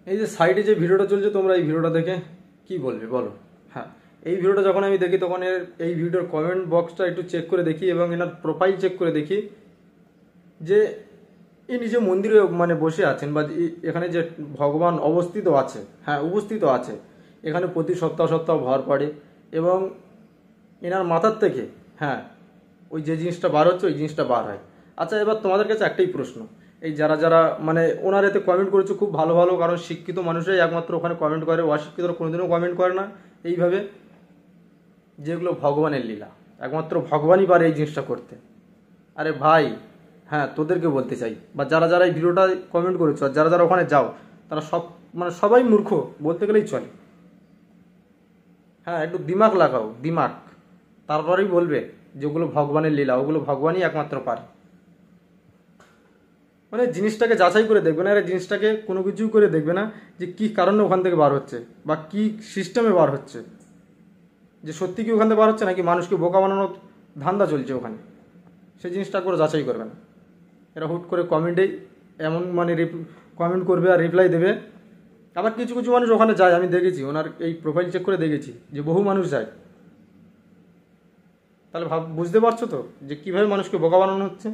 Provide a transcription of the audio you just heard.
এই যে সাইডে যে ভিডিওটা চলছে, তোমরা এই ভিডিওটা দেখে কি বলবে বলো? হ্যাঁ, এই ভিডিওটা যখন আমি দেখি তখন এই ভিডিওর কমেন্ট বক্সটা একটু চেক করে দেখি এবং এনার প্রোফাইল চেক করে দেখি যে এই নিজে মন্দিরে মানে বসে আছেন, বা এখানে যে ভগবান অবস্থিত আছে, হ্যাঁ উপস্থিত আছে, এখানে প্রতি সপ্তাহ সপ্তাহ ভর পড়ে এবং এনার মাথার থেকে, হ্যাঁ, ওই যে জিনিসটা বার হচ্ছে ওই জিনিসটা বার হয়। আচ্ছা, এবার তোমাদের কাছে একটাই প্রশ্ন, এই যারা যারা মানে ওনার এতে কমেন্ট করেছে খুব ভালো ভালো, কারণ শিক্ষিত মানুষরাই একমাত্র ওখানে কমেন্ট করে, অশিক্ষিতরা কোনোদিনও কমেন্ট করে না এইভাবে, যেগুলো ভগবানের লীলা, একমাত্র ভগবানই পারে এই জিনিসটা করতে। আরে ভাই, হ্যাঁ তোদেরকে বলতে চাই, বা যারা যারা এই ভিডিওটা কমেন্ট করেছো আর যারা যারা ওখানে যাও, তারা সব মানে সবাই মূর্খ বলতে গেলেই চলে। হ্যাঁ, একটু দিমাগ লাগাও, দিমাগ, তারপরেই বলবে যেগুলো ভগবানের লীলা, ওগুলো ভগবানই একমাত্র পারে। মানে জিনিসটাকে যাচাই করে দেখবে না, এরা জিনিসটাকে কোনো কিছু করে দেখবে না যে কি কারণে ওখান থেকে বার হচ্ছে বা কি সিস্টেমে বার হচ্ছে, যে সত্যি কি ওখান থেকে বার হচ্ছে নাকি মানুষকে বোকা বানানোর ধান্দা চলছে ওখানে, সেই জিনিসটা করে যাচাই করবে না। এরা হুট করে কমেন্টেই এমন মানে কমেন্ট করবে আর রিপ্লাই দেবে। আবার কিছু কিছু মানুষ ওখানে যায়, আমি দেখেছি ওনার এই প্রোফাইল চেক করে দেখেছি যে বহু মানুষ যায়। তাহলে বুঝতে পারছো তো যে কীভাবে মানুষকে বোকা বানানো হচ্ছে।